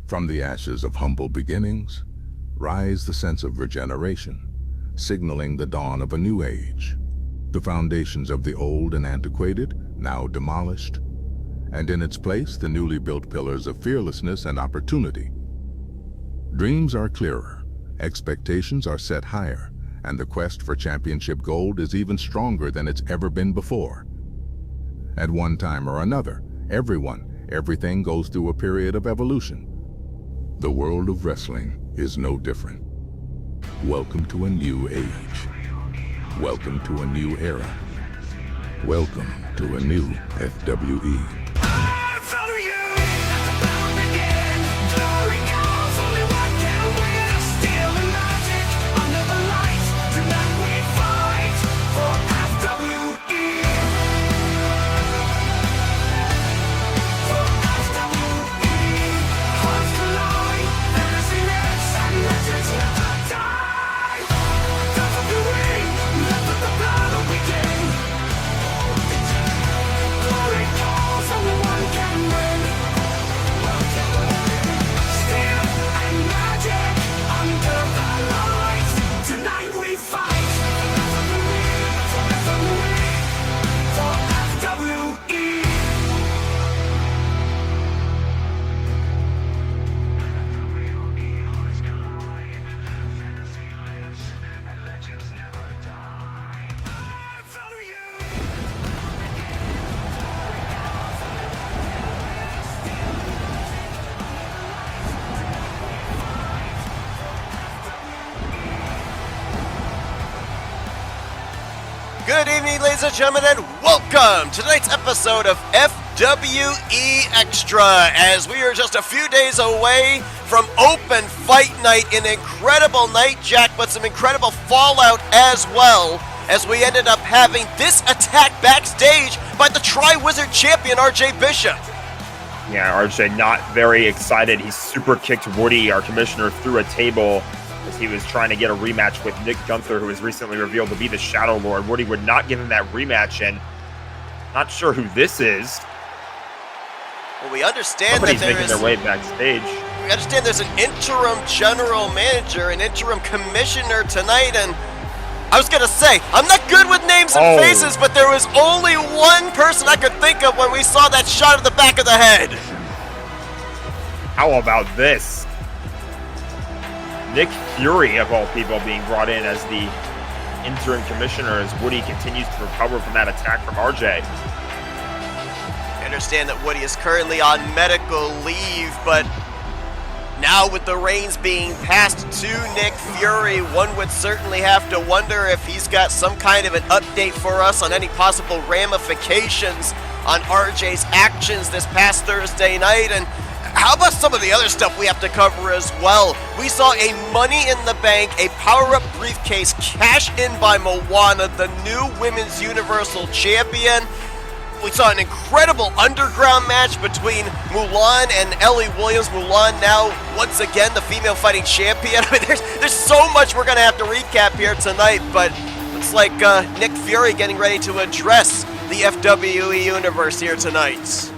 From the ashes of humble beginnings, rise the sense of regeneration, signaling the dawn of a new age. The foundations of the old and antiquated, now demolished, and in its place the newly built pillars of fearlessness and opportunity. Dreams are clearer, expectations are set higher, and the quest for championship gold is even stronger than it's ever been before. At one time or another, everything goes through a period of evolution. The world of wrestling is no different. Welcome to a new age. Welcome to a new era. Welcome to a new FWE. Good evening, ladies and gentlemen, and welcome to tonight's episode of FWE Extra, as we are just a few days away from Open Fight Night, an incredible night, Jack, but some incredible fallout as well, as we ended up having this attack backstage by the Tri-Wizard champion, RJ Bishop. Yeah, RJ not very excited. He super kicked Woody, our commissioner, through a table as he was trying to get a rematch with Nick Gunther, who was recently revealed to be the Shadow Lord. Woody would not give him that rematch, and not sure who this is. Well, we understand Somebody's that there making their way backstage. We understand there's an interim general manager, an interim commissioner tonight, and I was going to say, I'm not good with names and faces, but there was only one person I could think of when we saw that shot of the back of the head. How about this? Nick Fury, of all people, being brought in as the interim commissioner as Woody continues to recover from that attack from RJ. I understand that Woody is currently on medical leave, but now with the reins being passed to Nick Fury, one would certainly have to wonder if he's got some kind of an update for us on any possible ramifications on RJ's actions this past Thursday night. And how about some of the other stuff we have to cover as well? We saw a Money in the Bank, a power-up briefcase cash in by Moana, the new Women's Universal Champion. We saw an incredible underground match between Mulan and Ellie Williams. Mulan now, once again, the female fighting champion. I mean, there's so much we're going to have to recap here tonight, but looks like Nick Fury getting ready to address the FWE Universe here tonight.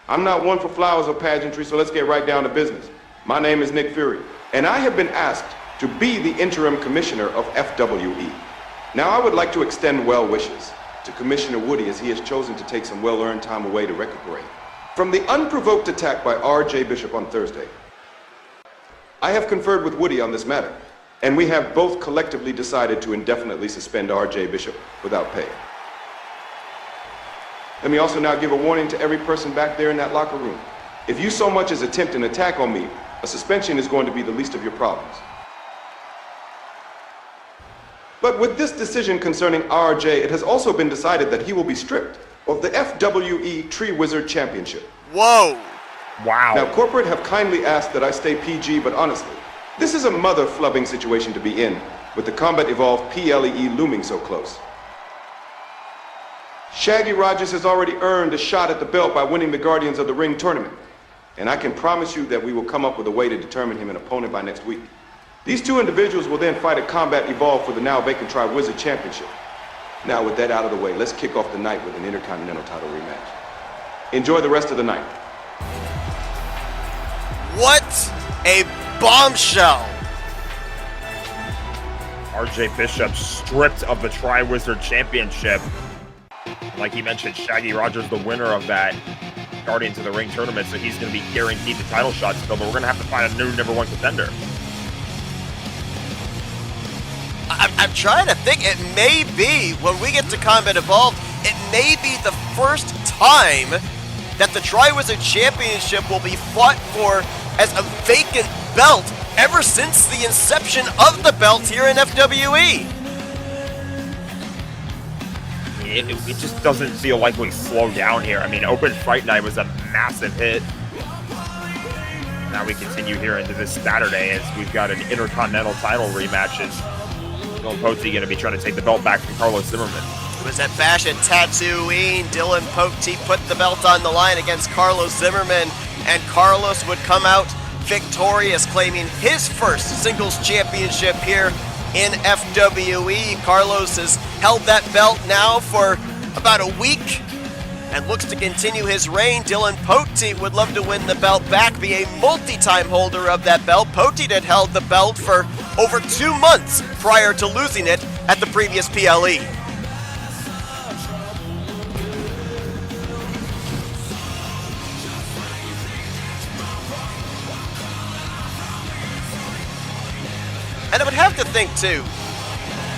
I'm not one for flowers or pageantry, so let's get right down to business. My name is Nick Fury, and I have been asked to be the interim commissioner of FWE. Now, I would like to extend well wishes to Commissioner Woody as he has chosen to take some well-earned time away to recuperate from the unprovoked attack by RJ Bishop on Thursday. I have conferred with Woody on this matter, and we have both collectively decided to indefinitely suspend RJ Bishop without pay. Let me also now give a warning to every person back there in that locker room. If you so much as attempt an attack on me, a suspension is going to be the least of your problems. But with this decision concerning RJ, it has also been decided that he will be stripped of the FWE Tri-Wizard Championship. Whoa! Wow. Now, corporate have kindly asked that I stay PG, but honestly, this is a mother-flubbing situation to be in, with the Combat Evolved PLEE looming so close. Shaggy Rogers has already earned a shot at the belt by winning the Guardians of the Ring tournament, and I can promise you that we will come up with a way to determine him an opponent by next week. These two individuals will then fight at Combat Evolved for the now vacant Tri-Wizard Championship. Now, with that out of the way, let's kick off the night with an Intercontinental title rematch. Enjoy the rest of the night. What a bombshell. RJ Bishop stripped of the Tri-Wizard Championship. Like he mentioned, Shaggy Rogers the winner of that Guardians of the Ring tournament, so he's going to be guaranteed the title shot still, but we're going to have to find a new number 1 contender. I'm trying to think. It may be, when we get to Combat Evolved, it may be the first time that the Tri-Wizard Championship will be fought for as a vacant belt ever since the inception of the belt here in FWE. It just doesn't feel like we slow down here. I mean, Open Fight Night was a massive hit. Now we continue here into this Saturday as we've got an Intercontinental title rematch. As Dylan Pote going to be trying to take the belt back from Carlos Zimmerman. It was at Bash at Tatooine. Dylan Pote put the belt on the line against Carlos Zimmerman, and Carlos would come out victorious, claiming his first singles championship here in FWE. Carlos has held that belt now for about a week and looks to continue his reign. Dylan Pote would love to win the belt back, be a multi-time holder of that belt. Pote had held the belt for over 2 months prior to losing it at the previous PLE. And I would have to think too,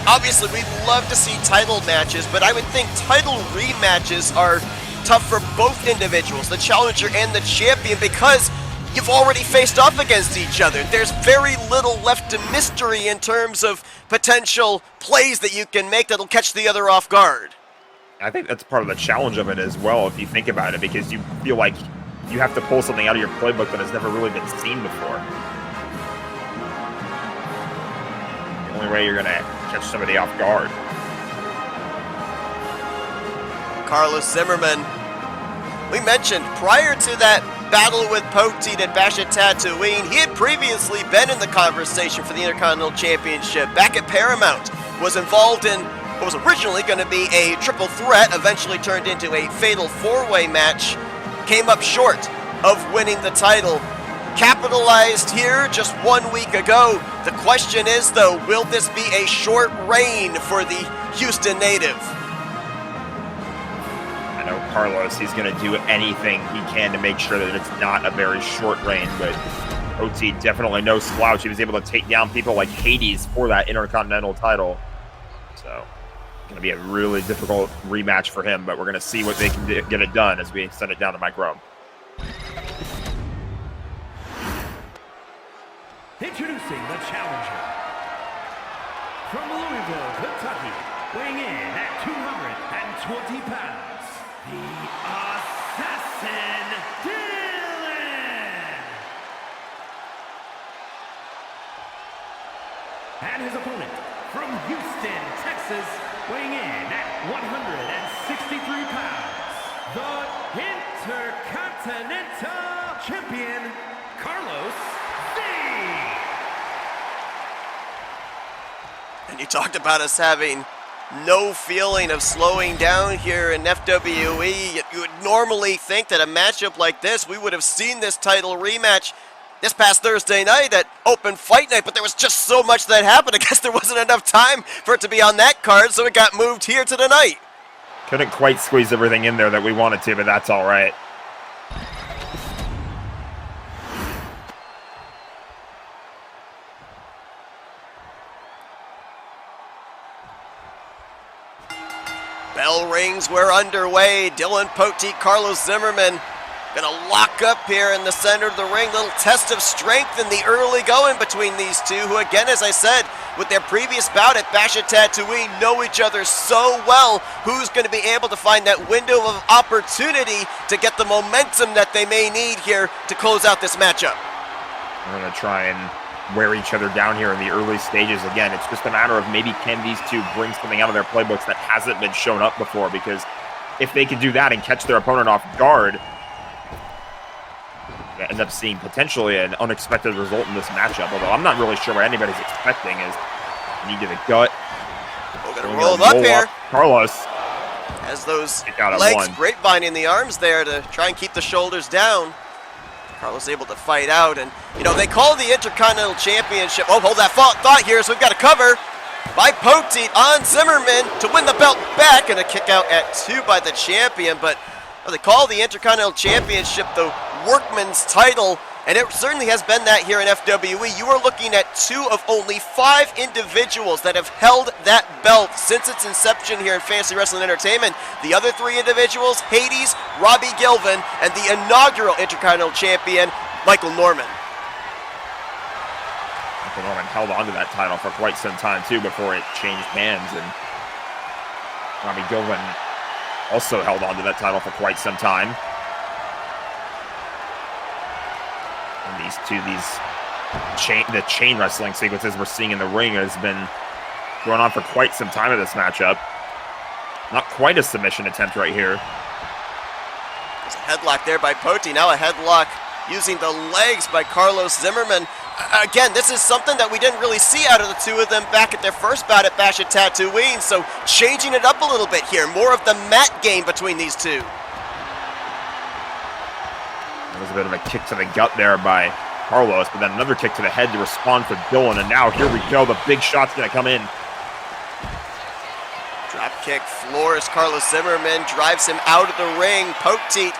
obviously we'd love to see title matches, but I would think title rematches are tough for both individuals, the challenger and the champion, because you've already faced off against each other. There's very little left to mystery in terms of potential plays that you can make that'll catch the other off guard. I think that's part of the challenge of it as well, if you think about it, because you feel like you have to pull something out of your playbook that has never really been seen before. The only way you're going to catch somebody off guard. Carlos Zimmerman, we mentioned prior to that battle with Pote at Bash at Tatooine, he had previously been in the conversation for the Intercontinental Championship. Back at Paramount, was involved in what was originally going to be a triple threat, eventually turned into a fatal four-way match, came up short of winning the title. Capitalized here just 1 week ago. The question is, though, will this be a short reign for the Houston native? I know Carlos, he's going to do anything he can to make sure that it's not a very short reign, but OT definitely no slouch. He was able to take down people like Hades for that Intercontinental title. So, going to be a really difficult rematch for him, but we're going to see what they can get it done as we send it down to Mike Rome. Introducing the challenger. From Louisville, Kentucky, weighing in at 220 pounds, the Assassin Dylan! And his opponent, from Houston, Texas, weighing in at 163 pounds, the Intercontinental Champion, Carlos Z. And you talked about us having no feeling of slowing down here in FWE. You would normally think that a matchup like this, we would have seen this title rematch this past Thursday night at Open Fight Night, but there was just so much that happened. I guess there wasn't enough time for it to be on that card, so it got moved here to tonight. Couldn't quite squeeze everything in there that we wanted to, but that's all right. Bell rings, we're underway. Dylan Pote, Carlos Zimmerman gonna lock up here in the center of the ring. Little test of strength in the early going between these two, who again, as I said, with their previous bout at Bash at Tatooine, know each other so well. Who's gonna be able to find that window of opportunity to get the momentum that they may need here to close out this matchup? We're gonna try and wear each other down here in the early stages. Again, it's just a matter of maybe can these two bring something out of their playbooks that hasn't been shown up before, because if they could do that and catch their opponent off guard, end up seeing potentially an unexpected result in this matchup, although I'm not really sure what anybody's expecting is knee to the gut. We're gonna roll up here. Carlos has those legs grapevining the arms there to try and keep the shoulders down. Carlos able to fight out, and they call the Intercontinental Championship. Oh, hold that thought here. So we've got a cover by Poteet on Zimmerman to win the belt back, and a kick out at 2 by the champion. But they call the Intercontinental Championship the Workman's title, and it certainly has been that here in FWE. You are looking at 2 of only 5 individuals that have held that belt since its inception here in Fantasy Wrestling Entertainment. The other 3 individuals, Hades, Robbie Gilvin, and the inaugural Intercontinental Champion, Michael Norman. Michael Norman held on to that title for quite some time, too, before it changed hands. And Robbie Gilvin also held on to that title for quite some time. And the chain wrestling sequences we're seeing in the ring has been going on for quite some time in this matchup. Not quite a submission attempt right here. There's a headlock there by Poteet. Now a headlock using the legs by Carlos Zimmerman. Again, this is something that we didn't really see out of the 2 of them back at their first bout at Bash at Tatooine. So changing it up a little bit here. More of the mat game between these 2. There was a bit of a kick to the gut there by Carlos, but then another kick to the head to respond for Dylan. And now here we go. The big shot's going to come in. Drop kick floors Carlos Zimmerman, drives him out of the ring. Poteet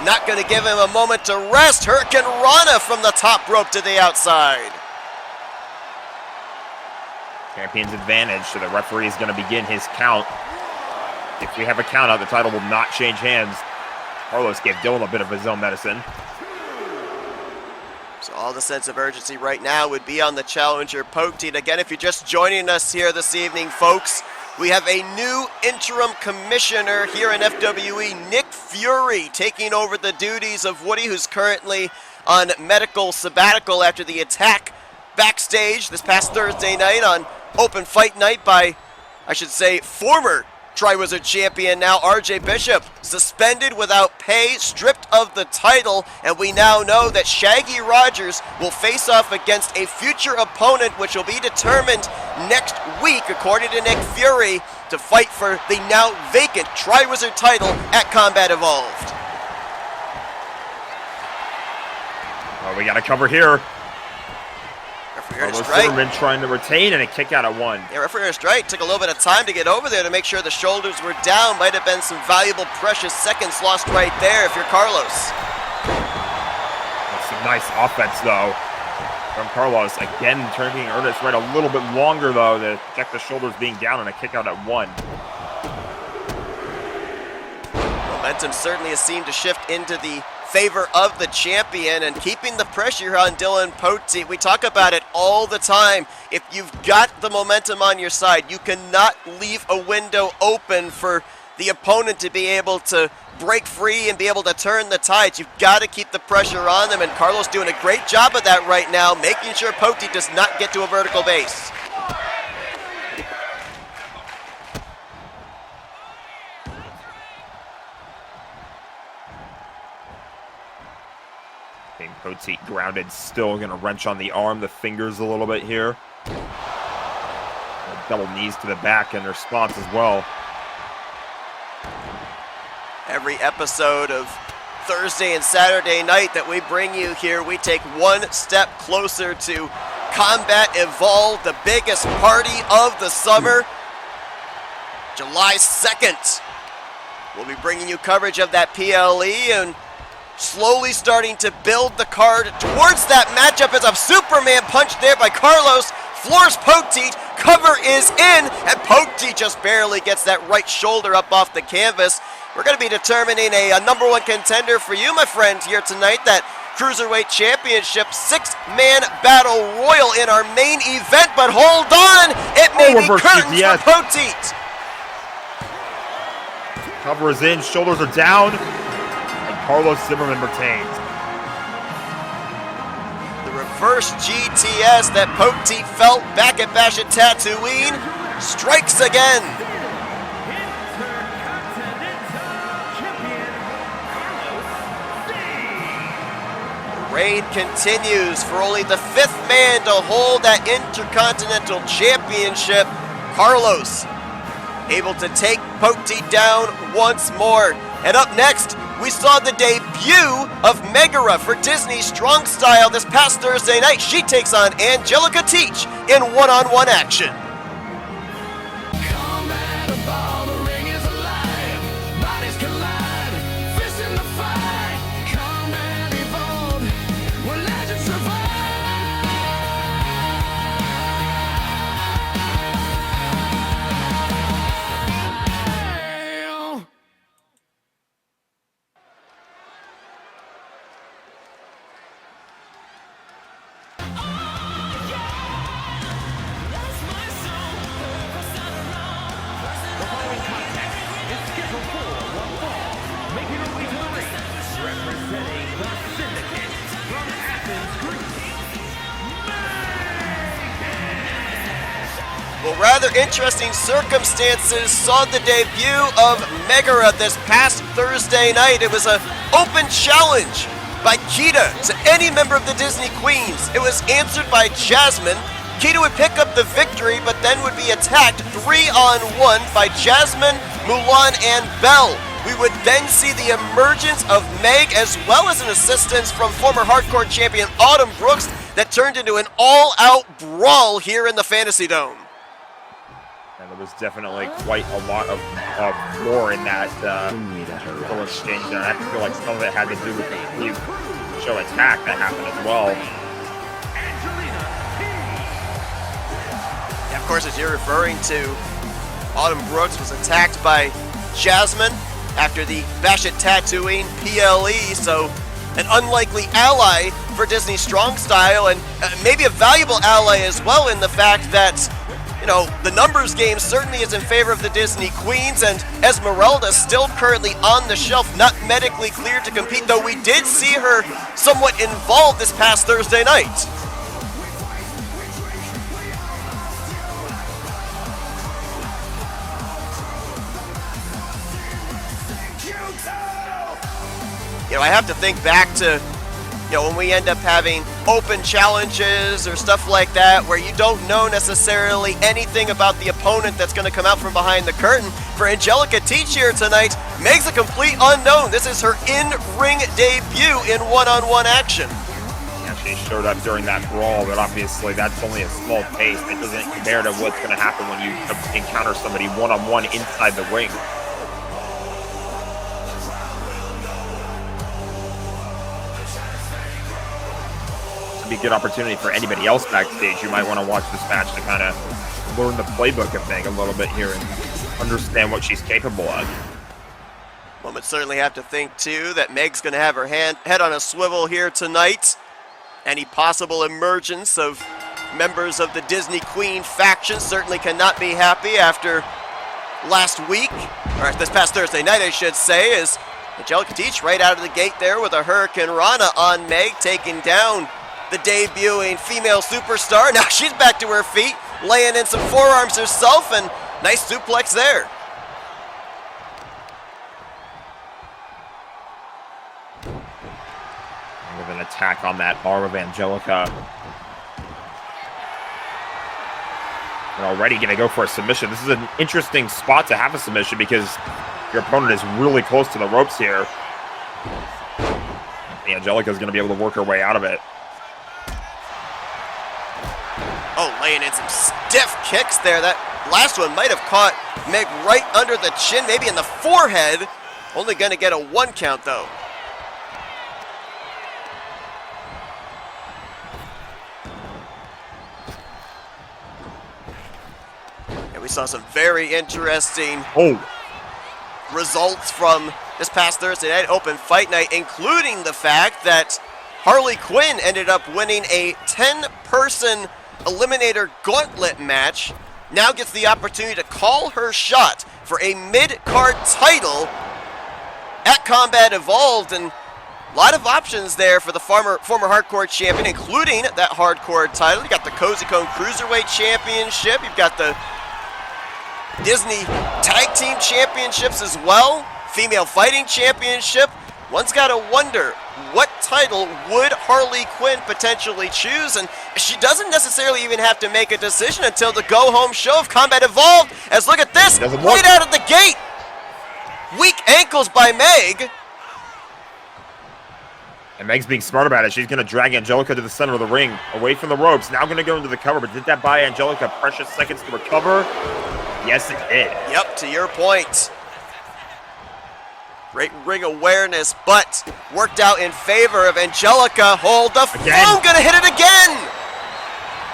not going to give him a moment to rest. Hurricane Rana from the top rope to the outside. Champion's advantage, so the referee is going to begin his count. If we have a count out, the title will not change hands. Carlos gave Dylan a bit of his own medicine. So all the sense of urgency right now would be on the challenger, Poteet. Again, if you're just joining us here this evening, folks, we have a new interim commissioner here in FWE, Nick Fury, taking over the duties of Woody, who's currently on medical sabbatical after the attack backstage this past Thursday night on Open Fight Night by, I should say, former Tri-Wizard champion now RJ Bishop, suspended without pay, stripped of the title, and we now know that Shaggy Rogers will face off against a future opponent which will be determined next week, according to Nick Fury, to fight for the now vacant Tri-Wizard title at Combat Evolved. Oh, we got a cover here. Carlos Zimmerman trying to retain, and a kick out at 1. Yeah, referee on strike took a little bit of time to get over there to make sure the shoulders were down. Might have been some valuable, precious seconds lost right there if you're Carlos. That's some nice offense, though, from Carlos. Again, turning Ernest right a little bit longer, though, to check the shoulders being down, and a kick out at 1. Momentum certainly has seemed to shift into the favor of the champion and keeping the pressure on Dylan Poteet. We talk about it all the time. If you've got the momentum on your side, you cannot leave a window open for the opponent to be able to break free and be able to turn the tides. You've got to keep the pressure on them, and Carlos doing a great job of that right now, making sure Poteet does not get to a vertical base. Poteet grounded, still going to wrench on the arm, the fingers a little bit here. Double knees to the back in response as well. Every episode of Thursday and Saturday night that we bring you here, we take one step closer to Combat Evolved, the biggest party of the summer. July 2nd, we'll be bringing you coverage of that PLE and slowly starting to build the card towards that matchup as a Superman punch there by Carlos. Floors Poteet, cover is in, and Poteet just barely gets that right shoulder up off the canvas. We're going to be determining a number 1 contender for you, my friend, here tonight, that Cruiserweight Championship 6-man Battle Royal in our main event, but hold on, it may be curtains for Poteet. Cover is in, shoulders are down. Carlos Zimmerman retains. The reverse GTS that Poteet felt back at Bash at Tatooine strikes again. The reign continues for only the 5th man to hold that Intercontinental Championship. Carlos able to take Poteet down once more. And up next, we saw the debut of Megara for Disney Strong Style this past Thursday night. She takes on Angelica Teach in one-on-one action. Well, rather interesting circumstances saw the debut of Megara this past Thursday night. It was an open challenge by Kita to any member of the Disney Queens. It was answered by Jasmine. Kita would pick up the victory, but then would be attacked 3-on-1 by Jasmine, Mulan, and Belle. We would then see the emergence of Meg, as well as an assistance from former hardcore champion Autumn Brooks, that turned into an all-out brawl here in the Fantasy Dome. And there was definitely quite a lot of more in that little exchange there. And I feel like some of it had to do with the show attack that happened as well. Yeah, of course, as you're referring to, Autumn Brooks was attacked by Jasmine after the Bash It Tatooine PLE, so an unlikely ally for Disney Strong Style, and maybe a valuable ally as well in the fact that, you know, the numbers game certainly is in favor of the Disney Queens, and Esmeralda still currently on the shelf, not medically cleared to compete, though we did see her somewhat involved this past Thursday night. You know, I have to think back to, you know, when we end up having open challenges or stuff like that where you don't know necessarily anything about the opponent that's going to come out from behind the curtain. For Angelica Teach here tonight, Meg's a complete unknown. This is her in-ring debut in one-on-one action. Yeah, she showed up during that brawl, but obviously that's only a small taste. It doesn't compare to what's going to happen when you encounter somebody one-on-one inside the ring. Be a good opportunity for anybody else backstage. You might want to watch this match to kind of learn the playbook of Meg a little bit here and understand what she's capable of. Well, but certainly have to think too that Meg's going to have her head on a swivel here tonight. Any possible emergence of members of the Disney Queen faction certainly cannot be happy after last week, or this past Thursday night I should say, as Angelica Teach right out of the gate there with a Hurricane Rana on Meg, taking down the debuting female superstar. Now she's back to her feet, laying in some forearms herself, and nice suplex there. With an attack on that arm of Angelica. And already going to go for a submission. This is an interesting spot to have a submission because your opponent is really close to the ropes here. Angelica is going to be able to work her way out of it. Oh, laying in some stiff kicks there. That last one might have caught Meg right under the chin, maybe in the forehead. Only going to get a 1 count, though. And we saw some very interesting results from this past Thursday night open fight night, including the fact that Harley Quinn ended up winning a 10-person Eliminator Gauntlet match, now gets the opportunity to call her shot for a mid-card title at Combat Evolved, and a lot of options there for the former hardcore champion, including that hardcore title. You got the Cozy Cone Cruiserweight Championship, you've got the Disney Tag Team Championships as well, Female Fighting Championship. One's got to wonder, what title would Harley Quinn potentially choose? And she doesn't necessarily even have to make a decision until the go-home show of Combat Evolved. As look at this, right out of the gate. Weak ankles by Meg. And Meg's being smart about it. She's going to drag Angelica to the center of the ring, away from the ropes. Now going to go into the cover, but did that buy Angelica precious seconds to recover? Yes, it did. Yep, to your point. Great ring awareness, but worked out in favor of Angelica. Hold the phone, gonna hit it again!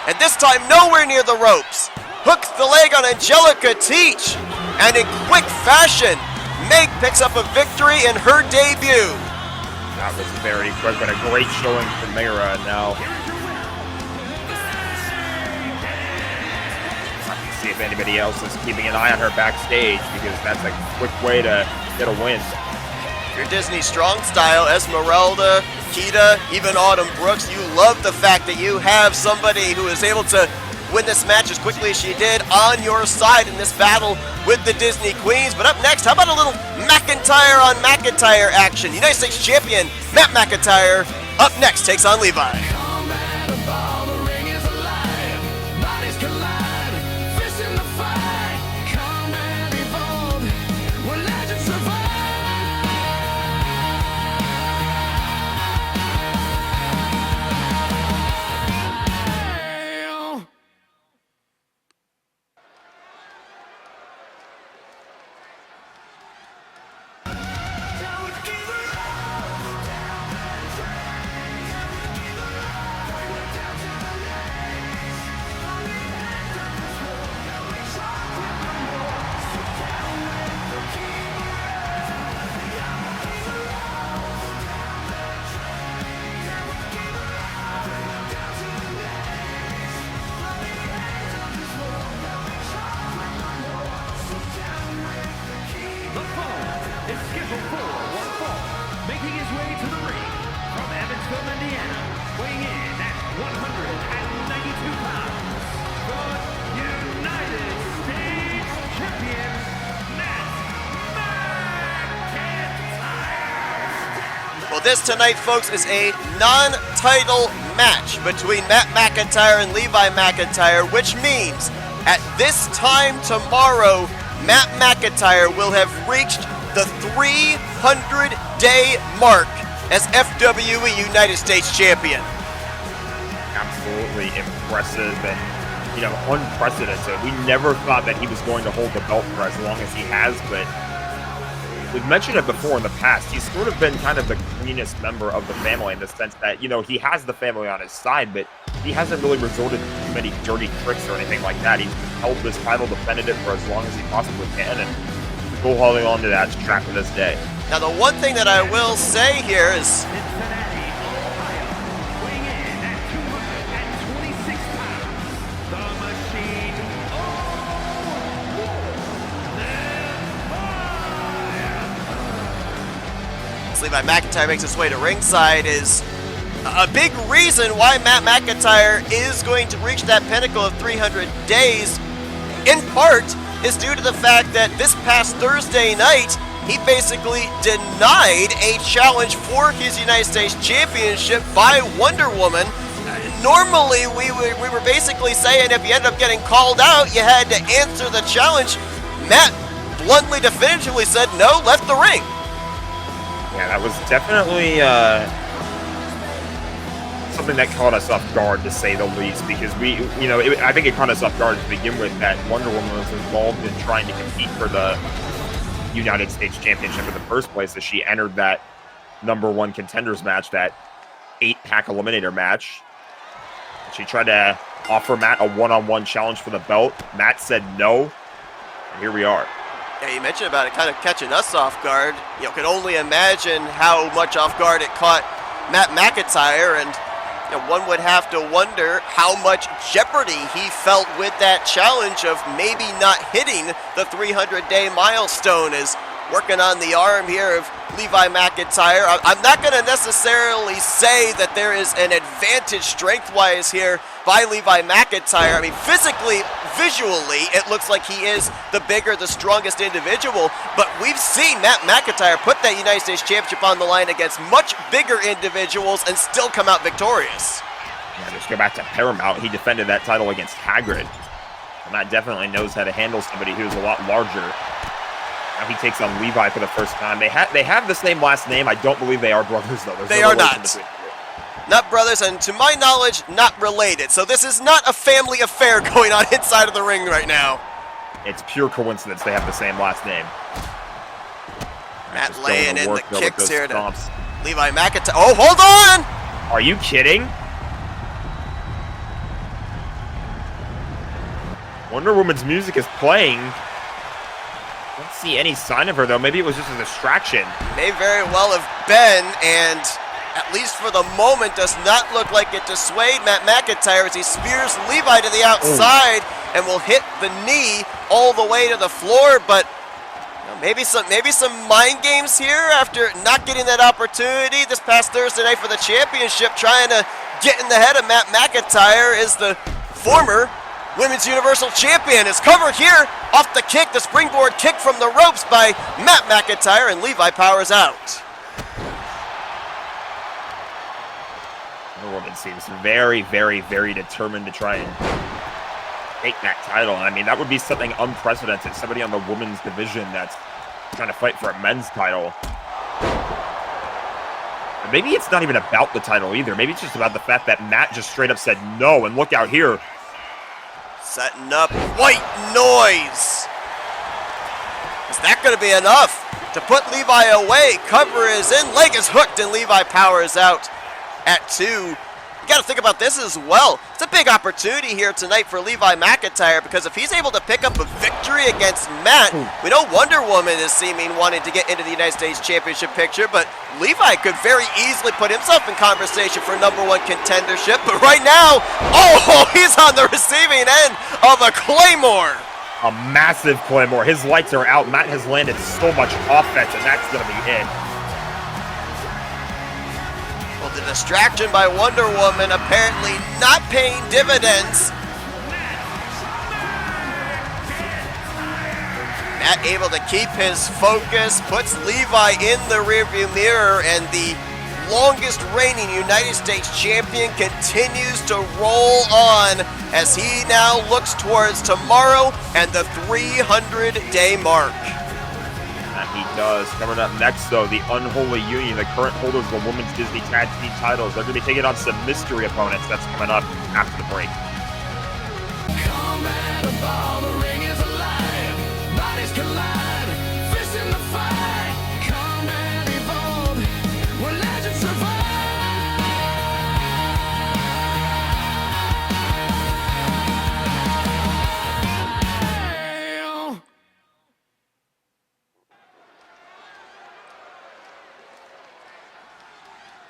And this time nowhere near the ropes. Hooks the leg on Angelica Teach. And in quick fashion, Meg picks up a victory in her debut. That was very quick, but a great showing from Mayra now. See if anybody else is keeping an eye on her backstage, because that's a quick way to get a win. Your Disney Strong Style, Esmeralda, Kita, even Autumn Brooks, you love the fact that you have somebody who is able to win this match as quickly as she did on your side in this battle with the Disney Queens. But up next, how about a little McIntyre on McIntyre action? United States Champion Matt McIntyre up next takes on Levi. Well, this tonight, folks, is a non-title match between Matt McIntyre and Levi McIntyre, which means at this time tomorrow, Matt McIntyre will have reached the 300-day mark as FWE United States Champion. Absolutely impressive and, unprecedented. We never thought that he was going to hold the belt for as long as he has, but we've mentioned it before in the past. He's sort of been kind of the greenest member of the family in the sense that, he has the family on his side, but he hasn't really resorted to too many dirty tricks or anything like that. He's held this title, defended it for as long as he possibly can, and still holding on to that strap to this day. Now, the one thing that I will say here is Levi McIntyre makes his way to ringside is a big reason why Matt McIntyre is going to reach that pinnacle of 300 days, in part, is due to the fact that this past Thursday night, he basically denied a challenge for his United States Championship by Wonder Woman. Normally, we were basically saying if you ended up getting called out, you had to answer the challenge. Matt bluntly, definitively said no, left the ring. Yeah, that was definitely something that caught us off guard, to say the least, because I think it caught us off guard to begin with that Wonder Woman was involved in trying to compete for the United States Championship in the first place as she entered that #1 contenders match, that 8-pack eliminator match. She tried to offer Matt a one-on-one challenge for the belt. Matt said no, and here we are. Yeah, you mentioned about it kind of catching us off guard. Could only imagine how much off guard it caught Matt McIntyre, and one would have to wonder how much jeopardy he felt with that challenge of maybe not hitting the 300-day milestone. Is working on the arm here of Levi McIntyre. I'm not going to necessarily say that there is an advantage strength-wise here by Levi McIntyre. I mean, physically, visually, it looks like he is the bigger, the strongest individual, but we've seen Matt McIntyre put that United States Championship on the line against much bigger individuals and still come out victorious. Yeah, just go back to Paramount. He defended that title against Hagrid. And Matt definitely knows how to handle somebody who's a lot larger. Now he takes on Levi for the first time. They have the same last name. I don't believe they are brothers, though. There's They no are relation not. between the two. Not brothers, and to my knowledge, not related. So this is not a family affair going on inside of the ring right now. It's pure coincidence they have the same last name. Matt Just going laying to in work, the though, with kicks those here to stomps. Levi McIntyre. Oh, hold on! Are you kidding? Wonder Woman's music is playing. Don't see any sign of her, though. Maybe it was just a distraction. May very well have been, and at least for the moment, does not look like it dissuade Matt McIntyre as he spears Levi to the outside and will hit the knee all the way to the floor. But you know, maybe some mind games here after not getting that opportunity this past Thursday night for the championship, trying to get in the head of Matt McIntyre is the former Women's Universal Champion. Is covered here off the kick, the springboard kick from the ropes by Matt McIntyre, and Levi powers out. Wonder Woman seems very, very, very determined to try and take that title. I mean, that would be something unprecedented. Somebody on the women's division that's trying to fight for a men's title. But maybe it's not even about the title either. Maybe it's just about the fact that Matt just straight up said no, and look out here. Setting up white noise. Is that going to be enough to put Levi away? Cover is in, leg is hooked, and Levi powers out at 2. You got to think about this as well. It's a big opportunity here tonight for Levi McIntyre, because if he's able to pick up a victory against Matt, we know Wonder Woman is seeming wanting to get into the United States Championship picture, but Levi could very easily put himself in conversation for #1 contendership. But right now, oh, he's on the receiving end of a Claymore. A massive Claymore. His lights are out. Matt has landed so much offense, and that's going to be it. Well, the distraction by Wonder Woman apparently not paying dividends. Matt able to keep his focus, puts Levi in the rearview mirror, and the longest reigning United States champion continues to roll on as he now looks towards tomorrow and the 300-day mark. And he does. Coming up next, though, the Unholy Union, the current holders of the Women's Disney Tag Team titles. They're going to be taking on some mystery opponents. That's coming up after the break. Combat of all, the ring is alive. Bodies collide, fists in the fight. Combat evolved, where legends survive.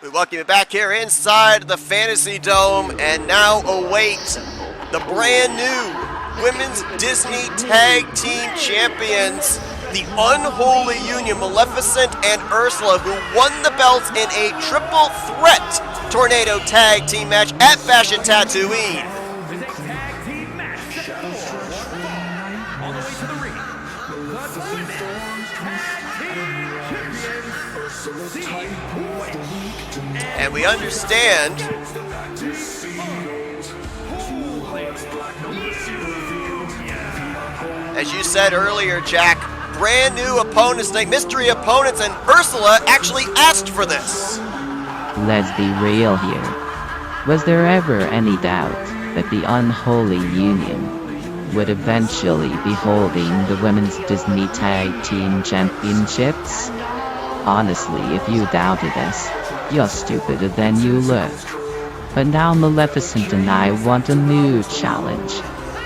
We welcome you back here inside the Fantasy Dome, and now await the brand new Women's Disney Tag Team Champions, the Unholy Union, Maleficent and Ursula, who won the belts in a triple threat tornado tag team match at Fashion Tatooine. Is a tag team match set for one fall. All the way to the ring. The Women's Tag Team Champions, And we understand as you said earlier, Jack, brand new opponents, like mystery opponents, and Ursula actually asked for this. Let's be real here. Was there ever any doubt that the Unholy Union would eventually be holding the Women's Disney Tag Team Championships? Honestly, if you doubted us, you're stupider than you look. But now Maleficent and I want a new challenge.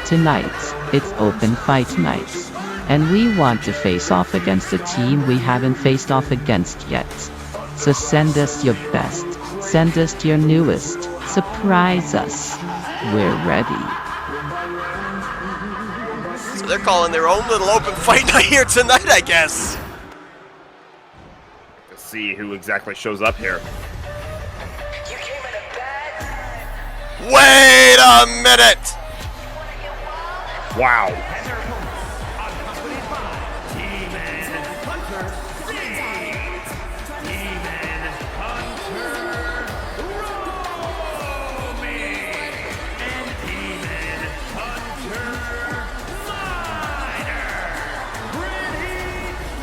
Tonight, it's open fight night. And we want to face off against a team we haven't faced off against yet. So send us your best. Send us your newest. Surprise us. We're ready. So they're calling their own little open fight night here tonight, I guess. Let's see who exactly shows up here. Wait a minute! Wow. and their opponents, accompanied by Demon Hunter Blade, Demon Hunter Romy, and Demon Hunter Minor. Pretty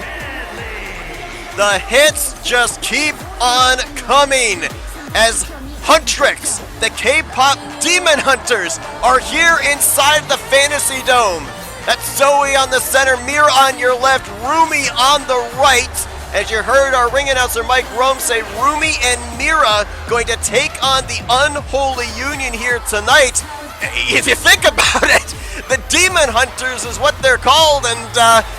The hits just keep on coming as Huntrix, the K-pop Demon Hunters, are here inside the Fantasy Dome. That's Zoe on the center, Mira on your left, Rumi on the right. As you heard our ring announcer Mike Rome say, Rumi and Mira going to take on the Unholy Union here tonight. If you think about it, the Demon Hunters is what they're called, and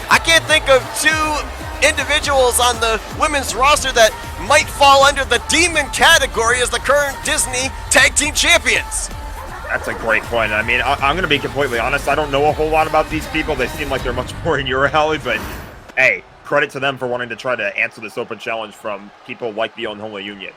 I can't think of two individuals on the women's roster that might fall under the Demon category as the current Disney Tag Team Champions. That's a great point. I mean, I'm going to be completely honest. I don't know a whole lot about these people. They seem like they're much more in your alley, but hey, credit to them for wanting to try to answer this open challenge from people like the Unholy Union.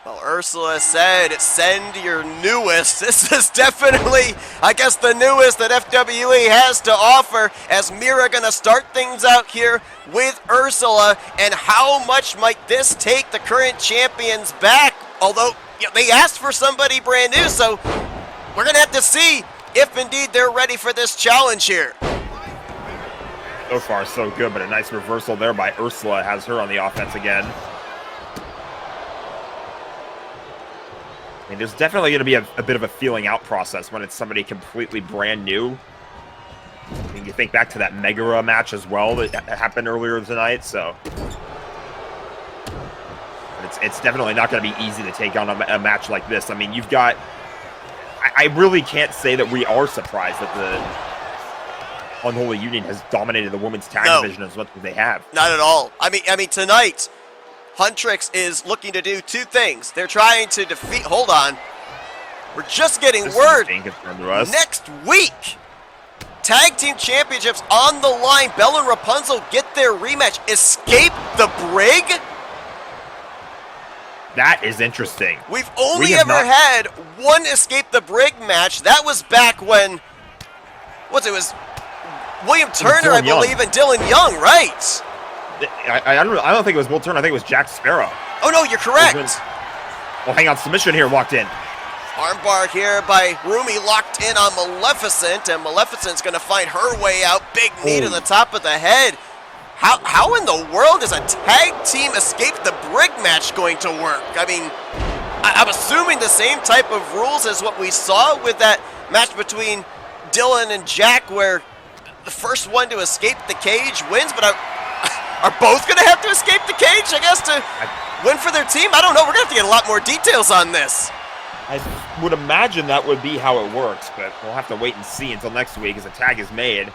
Well, Ursula said, send your newest. This is definitely, I guess, the newest that FWE has to offer, as Mira going to start things out here with Ursula. And how much might this take the current champions back? Although, you know, they asked for somebody brand new, so we're going to have to see if indeed they're ready for this challenge here. So far, so good, but a nice reversal there by Ursula has her on the offense again. I mean, there's definitely going to be a bit of a feeling out process when it's somebody completely brand new. I mean, you think back to that Megara match as well that happened earlier tonight, so it's definitely not going to be easy to take on a match like this. I mean, you've got... I really can't say that we are surprised that the Unholy Union has dominated the women's tag division as much as they have. Not at all. I mean, tonight, Huntrix is looking to do two things. They're trying to defeat... Hold on. We're just getting word. Next week, Tag Team Championships on the line. Bella and Rapunzel get their rematch. Escape the Brig? That is interesting. We've only ever had one Escape the Brig match. That was back when... It was William Turner, I believe, and Dylan Young, right? I don't think it was Will Turner. I think it was Jack Sparrow. Oh, no, you're correct. Oh, hang on. Submission here walked in. Armbar here by Rumi, locked in on Maleficent, and Maleficent's going to find her way out. Big knee to the top of the head. How in the world is a tag team Escape the Brig match going to work? I mean, I'm assuming the same type of rules as what we saw with that match between Dylan and Jack, where the first one to escape the cage wins, but are both going to have to escape the cage, I guess, to win for their team? I don't know. We're going to have to get a lot more details on this. I would imagine that would be how it works, but we'll have to wait and see until next week as a tag is made.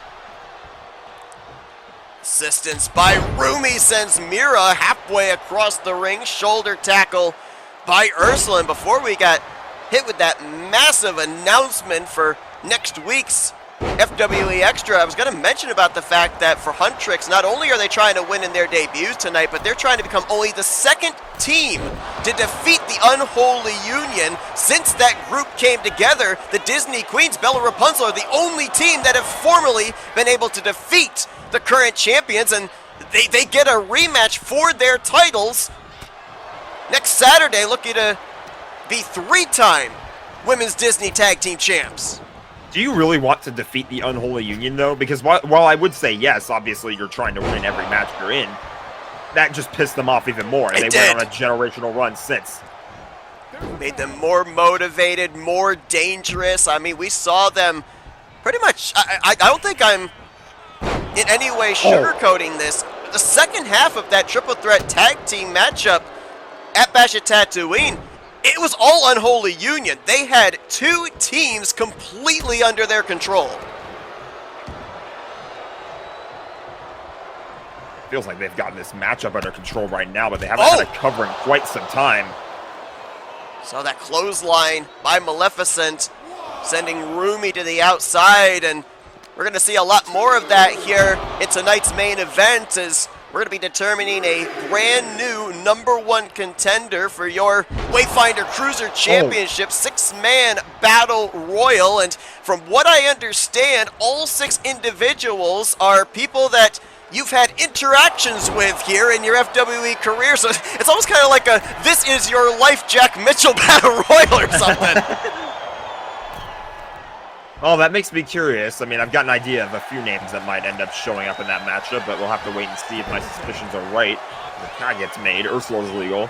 Assistance by Rumi sends Mira halfway across the ring. Shoulder tackle by Ursula. And before we got hit with that massive announcement for next week's FWE Extra, I was going to mention about the fact that for Huntrix, not only are they trying to win in their debuts tonight, but they're trying to become only the second team to defeat the Unholy Union since that group came together. The Disney Queens, Bella Rapunzel, are the only team that have formally been able to defeat the current champions, and they get a rematch for their titles next Saturday, looking to be three-time Women's Disney Tag Team Champs. Do you really want to defeat the Unholy Union, though? Because while I would say yes, obviously you're trying to win every match you're in, that just pissed them off even more. And they went on a generational run since. Made them more motivated, more dangerous. I mean, we saw them pretty much... I don't think I'm in any way sugarcoating this. The second half of that triple threat tag team matchup at Bash at Tatooine, it was all Unholy Union. They had two teams completely under their control. Feels like they've gotten this matchup under control right now, but they haven't had a cover in quite some time. So that clothesline by Maleficent, sending Rumi to the outside, and we're going to see a lot more of that here in tonight's main event, as we're going to be determining a brand new #1 contender for your Wayfinder Cruiser Championship six-man battle royal. And from what I understand, all 6 individuals are people that you've had interactions with here in your FWE career. So it's almost kind of like a This Is Your Life Jack Mitchell battle royal or something. Oh, that makes me curious. I mean, I've got an idea of a few names that might end up showing up in that matchup, but we'll have to wait and see if my suspicions are right. The tag gets made. Ursula's legal.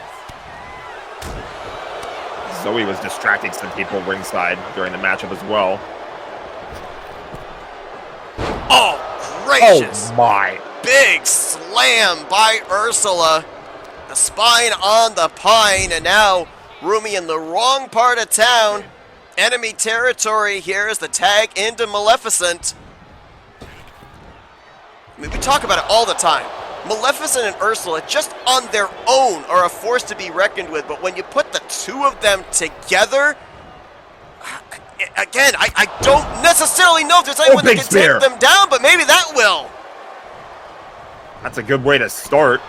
Zoe was distracting some people ringside during the matchup as well. Oh, gracious. Oh, my. Big slam by Ursula. The spine on the pine, and now Rumi in the wrong part of town. Enemy territory here as the tag into Maleficent. I mean, we talk about it all the time. Maleficent and Ursula, just on their own, are a force to be reckoned with, but when you put the two of them together, again, I don't necessarily know if there's anyone that can take them down, but maybe that will. That's a good way to start.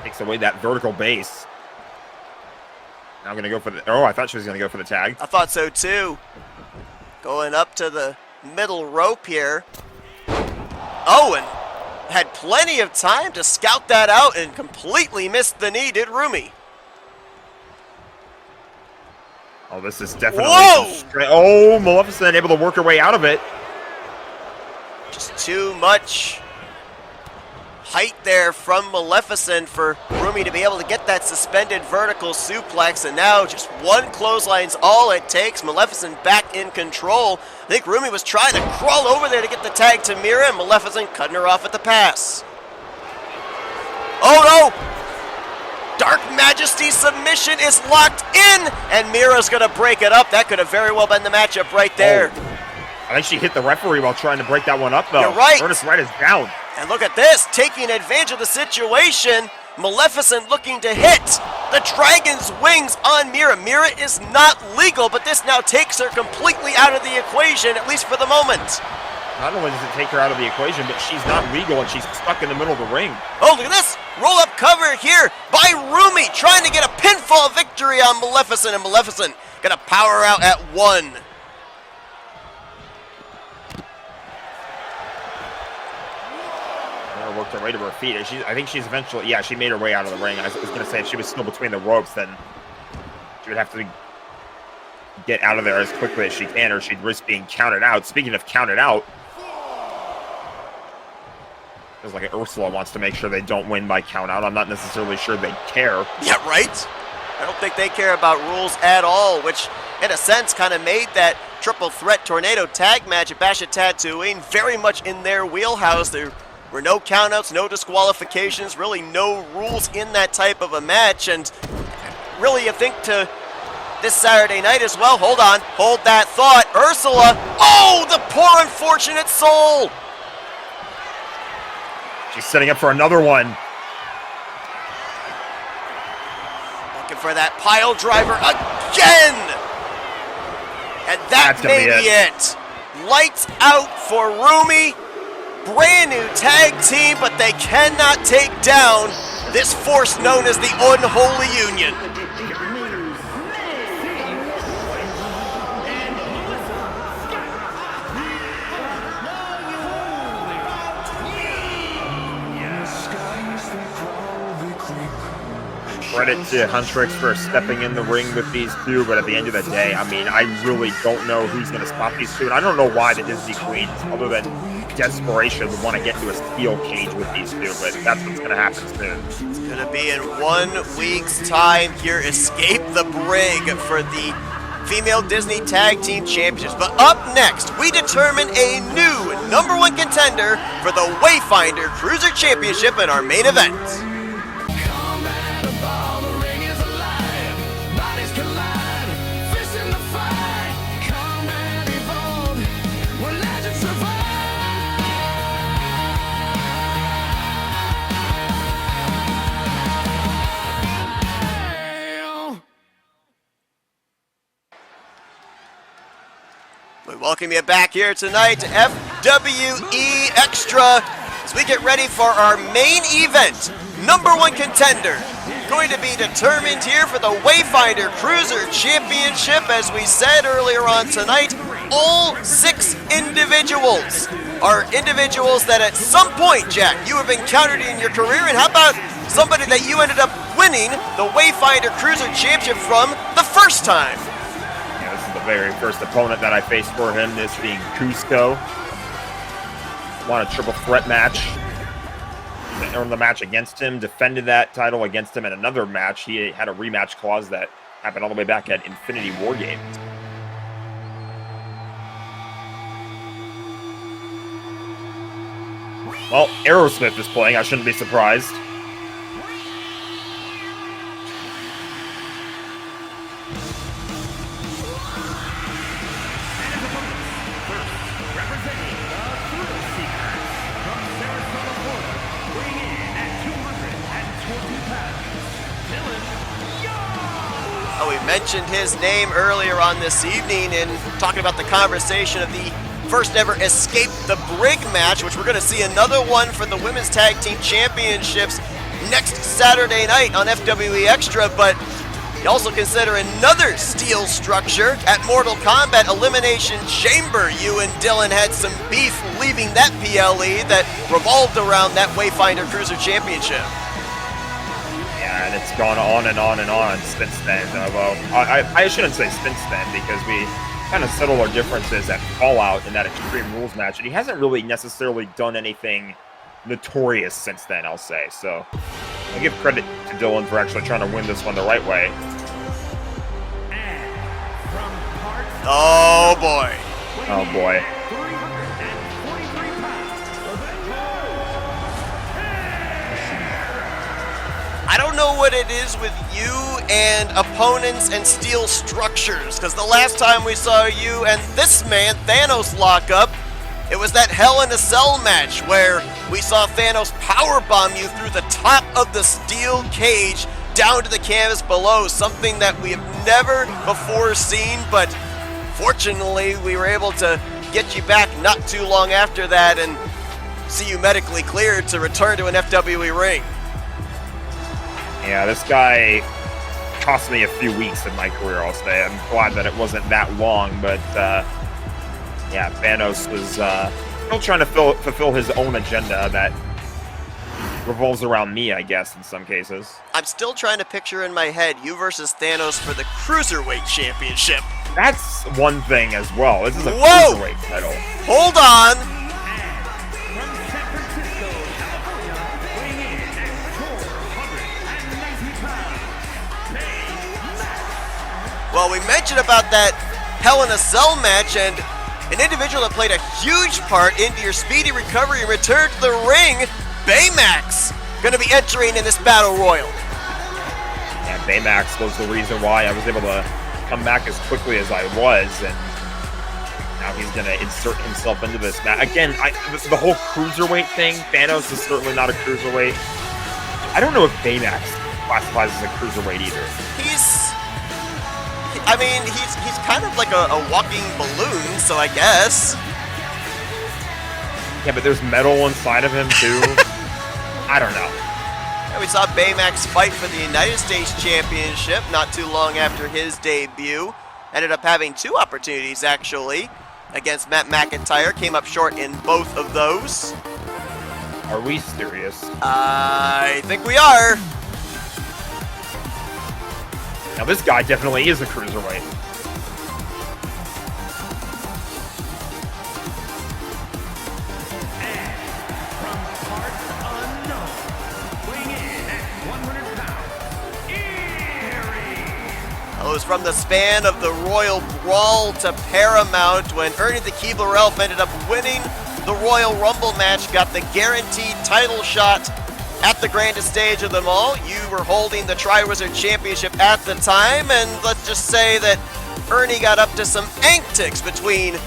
Takes away that vertical base. Now I'm going to go for the... Oh, I thought she was going to go for the tag. I thought so too. Going up to the middle rope here. Oh, and had plenty of time to scout that out and completely missed the knee, did Rumi. Oh, this is definitely... Whoa! Oh, Maleficent able to work her way out of it. Just too much height there from Maleficent for Rumi to be able to get that suspended vertical suplex, and now just one clothesline's all it takes. Maleficent back in control. I think Rumi was trying to crawl over there to get the tag to Mira, and Maleficent cutting her off at the pass. Oh no! Dark Majesty submission is locked in, and Mira's gonna break it up. That could have very well been the matchup right there. Oh. I think she hit the referee while trying to break that one up, though. You're right. Ernest Wright is down. And look at this, taking advantage of the situation. Maleficent looking to hit the Dragon's Wings on Mira. Mira is not legal, but this now takes her completely out of the equation, at least for the moment. Not only does it take her out of the equation, but she's not legal and she's stuck in the middle of the ring. Oh, look at this. Roll-up cover here by Rumi, trying to get a pinfall victory on Maleficent, and Maleficent gonna power out at one. Worked her way to her feet. I think she's eventually, yeah, she made her way out of the ring. I was going to say if she was still between the ropes, then she would have to get out of there as quickly as she can, or she'd risk being counted out. Speaking of counted out, feels like Ursula wants to make sure they don't win by count out. I'm not necessarily sure they care. Yeah, right? I don't think they care about rules at all, which in a sense kind of made that triple threat tornado tag match at Bash at Tatooine very much in their wheelhouse. There were no countouts, no disqualifications, really no rules in that type of a match. And really, you think to this Saturday night as well. Hold on, hold that thought. Ursula, oh, the poor unfortunate soul. She's setting up for another one. Looking for that pile driver again. And that may be it. Lights out for Rumi. Brand new tag team, but they cannot take down this force known as the Unholy Union. Credit to Huntrix for stepping in the ring with these two, but at the end of the day, I mean, I really don't know who's going to stop these two, and I don't know why the Disney Queens, other than desperation, would want to get into a steel cage with these two, but that's what's going to happen soon. It's going to be in 1 week's time here. Escape the Brig for the Female Disney Tag Team Championships. But up next, we determine a new #1 contender for the Wayfinder Cruiser Championship in our main event. Combat of all the ring is alive. Bodies collide. Fists in the fight. Combat evolved. When legends survive. We welcome you back here tonight to FWE Extra as we get ready for our main event. #1 contender going to be determined here for the Wayfinder Cruiser Championship. As we said earlier on tonight, all 6 individuals are individuals that at some point, Jack, you have encountered in your career. And how about somebody that you ended up winning the Wayfinder Cruiser Championship from the first time? Yeah, this is the very first opponent that I faced for him, this being Cusco. Won a triple threat match. Earned the match against him, defended that title against him in another match. He had a rematch clause that happened all the way back at Infinity War Games. Well, Aerosmith is playing. I shouldn't be surprised. Representing the Thrill Seekers from Sarasota, Florida, weighing in at 220 pounds, Dylan Young. Oh, we mentioned his name earlier on this evening in talking about the conversation of the first ever Escape the Brig match, which we're going to see another one for the Women's Tag Team Championships next Saturday night on FWE Extra, but you also consider another steel structure at Mortal Kombat Elimination Chamber. You and Dylan had some beef leaving that PLE that revolved around that Wayfinder Cruiser Championship. Yeah, and it's gone on and on and on since then. Well, I shouldn't say since then, because we kind of settled our differences at Fallout in that Extreme Rules match, and he hasn't really necessarily done anything notorious since then, I'll say. So I'll give credit to Dylan for actually trying to win this one the right way. And from parts Oh boy. Oh boy. 343 pounds, I don't know what it is with you and opponents and steel structures, because the last time we saw you and this man, Thanos, lock up, it was that Hell in a Cell match where we saw Thanos powerbomb you through the top of the steel cage down to the canvas below, something that we have never before seen, but fortunately we were able to get you back not too long after that and see you medically cleared to return to an FWE ring. Yeah, this guy cost me a few weeks in my career, I'll say. I'm glad that it wasn't that long, but yeah, Thanos was still trying to fulfill his own agenda that revolves around me, I guess, in some cases. I'm still trying to picture in my head you versus Thanos for the Cruiserweight Championship. That's one thing as well. This is a Whoa! cruiserweight title. Hold on! from San Francisco, California, weighing in at 490 pounds, Baymax. Well, we mentioned about that Hell in a Cell match, and an individual that played a huge part into your speedy recovery and return to the ring, Baymax, going to be entering in this battle royal. Yeah, Baymax was the reason why I was able to come back as quickly as I was, and now he's going to insert himself into this match. Again, the whole cruiserweight thing, Thanos is certainly not a cruiserweight. I don't know if Baymax classifies as a cruiserweight either. He's kind of like a walking balloon, so I guess. Yeah, but there's metal inside of him too. I don't know. And we saw Baymax fight for the United States Championship not too long after his debut. Ended up having two opportunities, actually, against Matt McIntyre. Came up short in both of those. Are we serious? I think we are. Now this guy definitely is a cruiserweight. From parts unknown, weighing in at 100 pounds, Eerie. It was from the span of the Royal Brawl to Paramount when Ernie the Keebler Elf ended up winning the Royal Rumble match, got the guaranteed title shot at the grandest stage of them all. You were holding the Tri-Wizard Championship at the time, and let's just say that Ernie got up to some antics between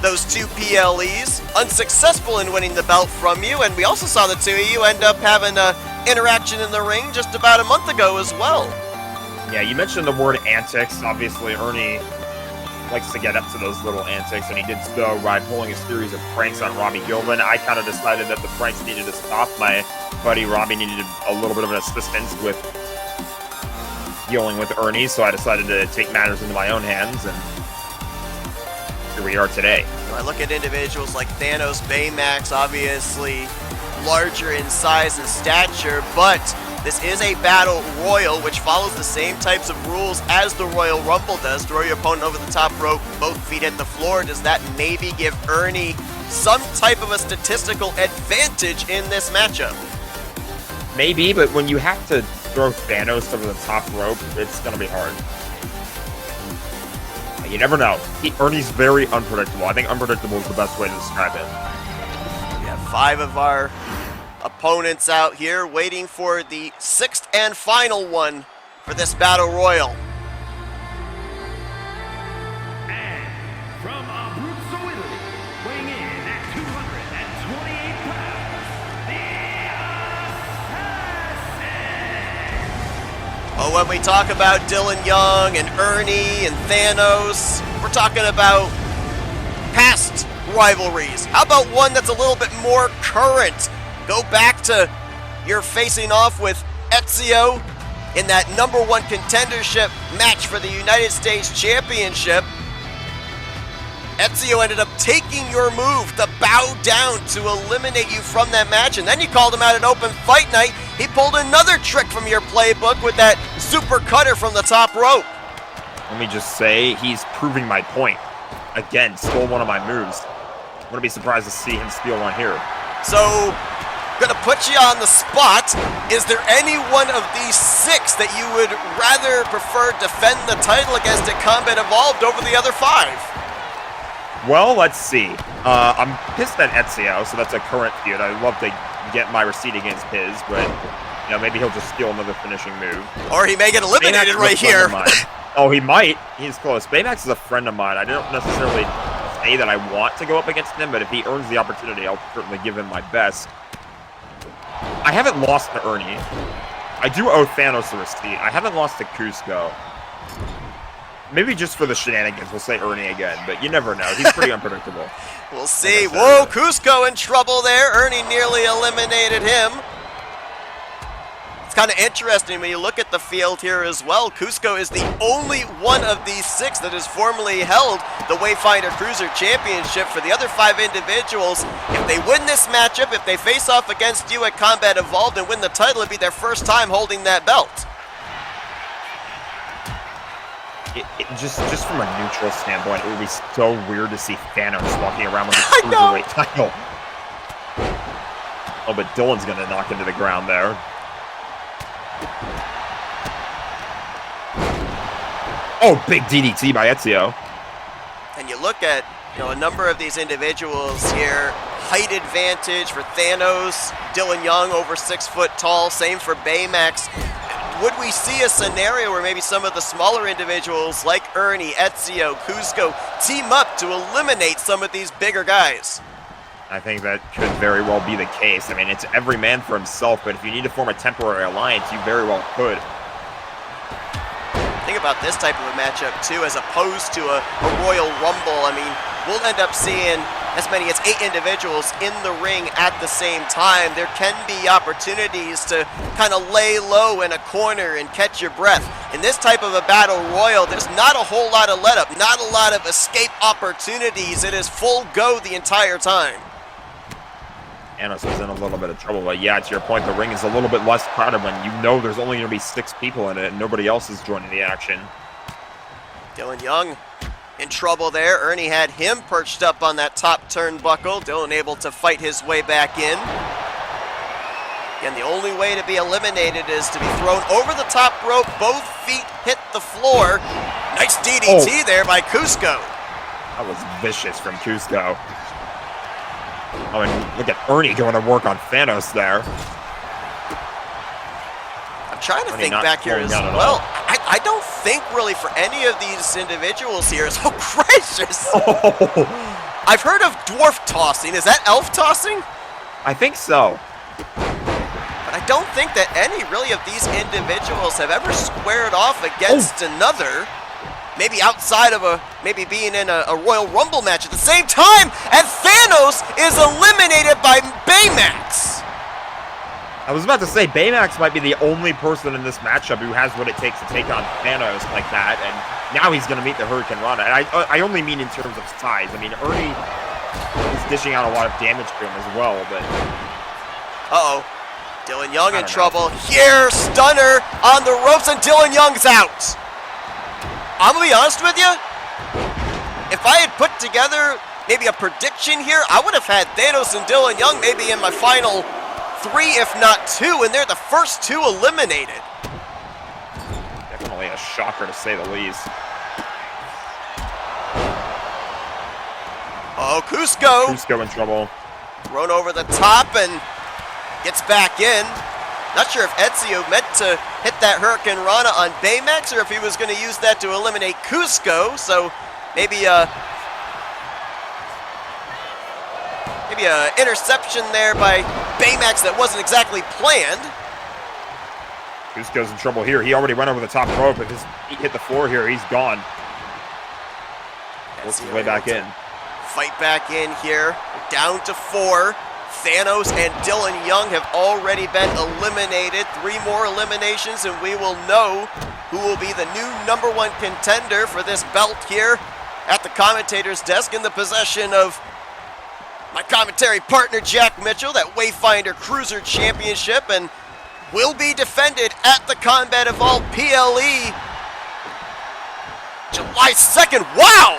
those two PLEs, unsuccessful in winning the belt from you, and we also saw the two of you end up having an interaction in the ring just about a month ago as well. Yeah, you mentioned the word antics. Obviously, Ernie likes to get up to those little antics, and he did so by pulling a series of pranks on Robbie Gilman. I kind of decided that the pranks needed to stop. My buddy Robbie needed a little bit of an assistance with dealing with Ernie, so I decided to take matters into my own hands, and here we are today. I look at individuals like Thanos, Baymax, obviously larger in size and stature, but This is a battle royal, which follows the same types of rules as the Royal Rumble does. Throw your opponent over the top rope, both feet hit the floor. Does that maybe give Ernie some type of a statistical advantage in this matchup? Maybe, but when you have to throw Thanos over the top rope, it's going to be hard. You never know. Ernie's very unpredictable. I think unpredictable is the best way to describe it. We have 5 of our opponents out here waiting for the 6th and final one for this battle royal. And from Abruzzo, Italy, weighing in at 228 pounds, the Assassin. Oh, when we talk about Dylan Young and Ernie and Thanos, we're talking about past rivalries. How about one that's a little bit more current? Go back to your facing off with Ezio in that #1 contendership match for the United States Championship. Ezio ended up taking your move to bow down to eliminate you from that match, and then you called him out at Open Fight Night. He pulled another trick from your playbook with that super cutter from the top rope. Let me just say, he's proving my point. Again, stole one of my moves. I'm going to be surprised to see him steal one here. So, gonna put you on the spot. Is there any one of these 6 that you would rather prefer defend the title against at Combat Evolved over the other 5? Well, let's see. I'm pissed at Ezio, so that's a current feud. I'd love to get my receipt against his, but you know, maybe he'll just steal another finishing move. Or he may get eliminated Baymax is a right friend here. of mine. Oh, he might. He's close. Baymax is a friend of mine. I don't necessarily say that I want to go up against him, but if he earns the opportunity, I'll certainly give him my best. I haven't lost to Ernie. I do owe Thanos a receipt. I haven't lost to Cusco. Maybe just for the shenanigans, we'll say Ernie again, but you never know. He's pretty unpredictable. We'll see. Whoa, Cusco in trouble there. Ernie nearly eliminated him. It's kind of interesting when you look at the field here as well. Cusco is the only one of these 6 that has formally held the Wayfinder Cruiser Championship. For the other 5 individuals, if they win this matchup, if they face off against you at Combat Evolved and win the title, it'd be their first time holding that belt. Just from a neutral standpoint, it would be so weird to see Thanos walking around with a cruiserweight title. Oh, but Dylan's going to knock into the ground there. Oh, big DDT by Ezio. And you look at, a number of these individuals here. Height advantage for Thanos. Dylan Young over 6 foot tall. Same for Baymax. Would we see a scenario where maybe some of the smaller individuals like Ernie, Ezio, Cusco team up to eliminate some of these bigger guys? I think that could very well be the case. I mean, it's every man for himself, but if you need to form a temporary alliance, you very well could. Think about this type of a matchup, too, as opposed to a Royal Rumble. I mean, we'll end up seeing as many as 8 individuals in the ring at the same time. There can be opportunities to kind of lay low in a corner and catch your breath. In this type of a battle royal, there's not a whole lot of let up, not a lot of escape opportunities. It is full go the entire time. Thanos is in a little bit of trouble, but yeah, to your point, the ring is a little bit less crowded when you know there's only going to be 6 people in it and nobody else is joining the action. Dylan Young in trouble there. Ernie had him perched up on that top turnbuckle. Dylan able to fight his way back in. Again, the only way to be eliminated is to be thrown over the top rope. Both feet hit the floor. Nice DDT there by Cusco. That was vicious from Cusco. Oh, and look at Ernie going to work on Thanos there. I'm trying to Ernie think not back here slowing as down at well. all. I don't think really for any of these individuals here. Oh, gracious. Oh, I've heard of dwarf tossing. Is that elf tossing? I think so. But I don't think that any really of these individuals have ever squared off against another. Maybe outside of maybe being in a Royal Rumble match at the same time, and Thanos is eliminated by Baymax. I was about to say, Baymax might be the only person in this matchup who has what it takes to take on Thanos like that, and now he's going to meet the Hurricane Rana. And I only mean in terms of size. I mean, Ernie is dishing out a lot of damage to him as well, but... Uh-oh. Dylan Young in trouble here. Stunner on the ropes, and Dylan Young's out. I'm going to be honest with you. If I had put together maybe a prediction here, I would have had Thanos and Dylan Young maybe in my final 3, if not 2, and they're the first 2 eliminated. Definitely a shocker to say the least. Oh, Cusco. Cusco in trouble. Thrown over the top and gets back in. Not sure if Ezio meant to hit that Hurricane Rana on Baymax or if he was going to use that to eliminate Cusco. So maybe a interception there by Baymax that wasn't exactly planned. Cusco's in trouble here. He already went over the top rope. If his feet hit the floor here, he's gone. Works his way back in. Fight back in here. Down to 4. Thanos and Dylan Young have already been eliminated. 3 more eliminations, and we will know who will be the new #1 contender for this belt here at the commentator's desk, in the possession of my commentary partner, Jack Mitchell, that Wayfinder Cruiser Championship, and will be defended at the Combat Evolved PLE July 2nd. Wow!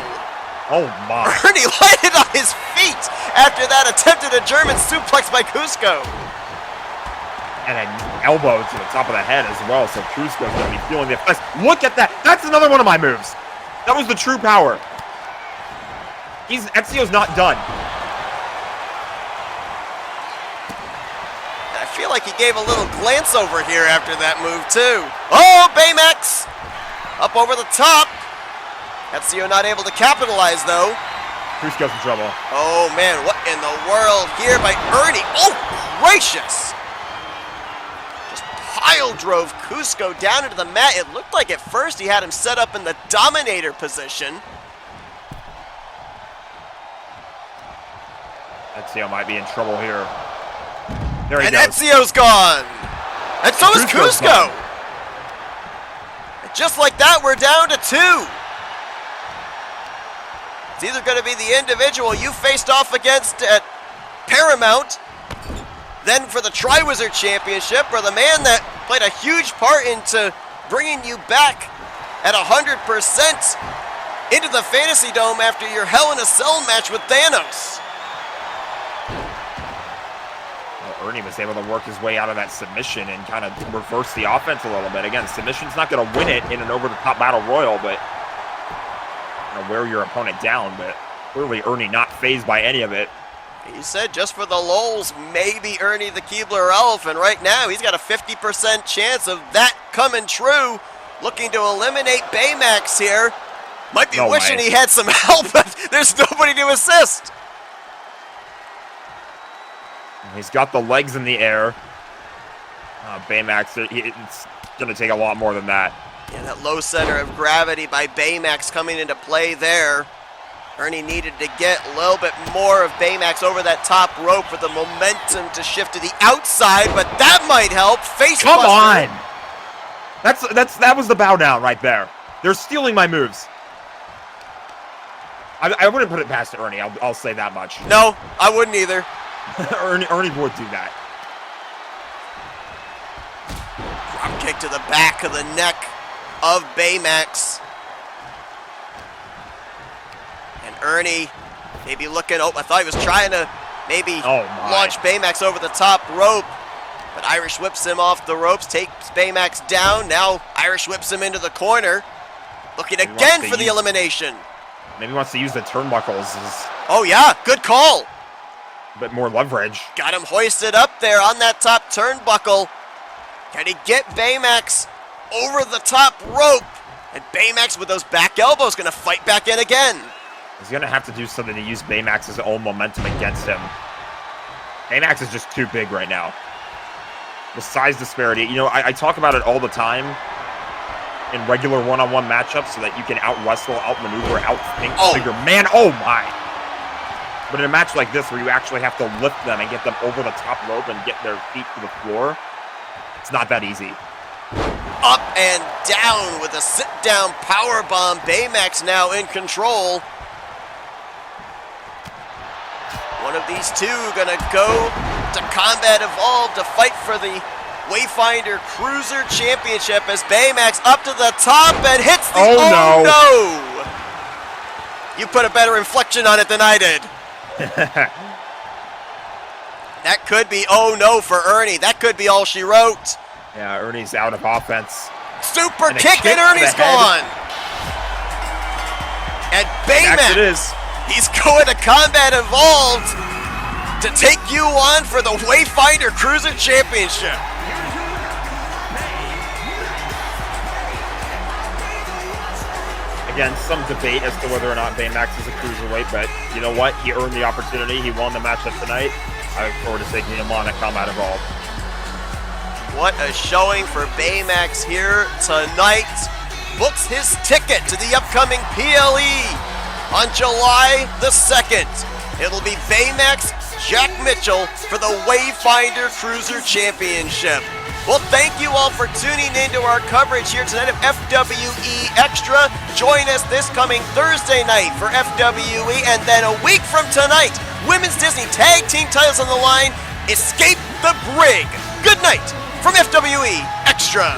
Oh my. Ernie landed on his feet after that attempted a German suplex by Cusco. And an elbow to the top of the head as well, so Cusco's going to be feeling the effects. Look at that. That's another one of my moves. That was the true power. Ezio's not done. I feel like he gave a little glance over here after that move too. Oh, Baymax up over the top. Ezio not able to capitalize though. Cusco's in trouble. Oh man, what in the world here by Ernie? Oh, gracious! Just pile drove Cusco down into the mat. It looked like at first he had him set up in the Dominator position. Ezio might be in trouble here. There he And goes. Ezio's gone! And so is Cusco's Cusco! gone. And just like that, we're down to 2. It's either going to be the individual you faced off against at Paramount, then for the Triwizard Championship, or the man that played a huge part into bringing you back at 100% into the Fantasy Dome after your Hell in a Cell match with Thanos. Well, Ernie was able to work his way out of that submission and kind of reverse the offense a little bit. Again, submission's not going to win it in an over-the-top battle royal, but wear your opponent down, but clearly Ernie not fazed by any of it. He said just for the lulz, maybe Ernie the Keebler Elf, and right now he's got a 50% chance of that coming true. Looking to eliminate Baymax here. Might be wishing he had some help, but there's nobody to assist. He's got the legs in the air. Baymax, it's going to take a lot more than that. Yeah, that low center of gravity by Baymax coming into play there. Ernie needed to get a little bit more of Baymax over that top rope for the momentum to shift to the outside, but that might help. Face Come buster. on! That was the bow down right there. They're stealing my moves. I wouldn't put it past Ernie, I'll say that much. No, I wouldn't either. Ernie would do that. Drop kick to the back of the neck of Baymax. And Ernie maybe looking, oh, I thought he was trying to maybe launch Baymax over the top rope, but Irish whips him off the ropes, takes Baymax down. Now Irish whips him into the corner, looking again for the elimination. Maybe he wants to use the turnbuckles as oh yeah, good call. a bit more leverage. Got him hoisted up there on that top turnbuckle. Can he get Baymax over the top rope? And Baymax with those back elbows going to fight back in again. He's going to have to do something to use Baymax's own momentum against him. Baymax is just too big right now. The size disparity, you know, I talk about it all the time in regular one-on-one matchups so that you can out-wrestle, out-maneuver, out-think bigger man. Oh my! But in a match like this where you actually have to lift them and get them over the top rope and get their feet to the floor, it's not that easy. Up and down with a sit-down powerbomb. Baymax now in control. One of these two gonna go to Combat Evolved to fight for the Wayfinder Cruiser Championship as Baymax up to the top and hits the Oh, no! You put a better inflection on it than I did. That could be oh no for Ernie. That could be all she wrote. Yeah, Ernie's out of offense. Super And a kick kick and to Ernie's the head. gone. And Max it Baymax, is. he's going to Combat Evolved to take you on for the Wayfinder Cruiser Championship. Again, some debate as to whether or not Baymax is a cruiserweight, but you know what? He earned the opportunity. He won the matchup tonight. I look forward to taking him on at Combat Evolved. What a showing for Baymax here tonight. Books his ticket to the upcoming PLE on July the 2nd. It'll be Baymax, Jack Mitchell for the Wayfinder Cruiser Championship. Well, thank you all for tuning into our coverage here tonight of FWE Extra. Join us this coming Thursday night for FWE, and then a week from tonight, Women's Disney Tag Team titles on the line. Escape the Brig. Good night from FWE Extra.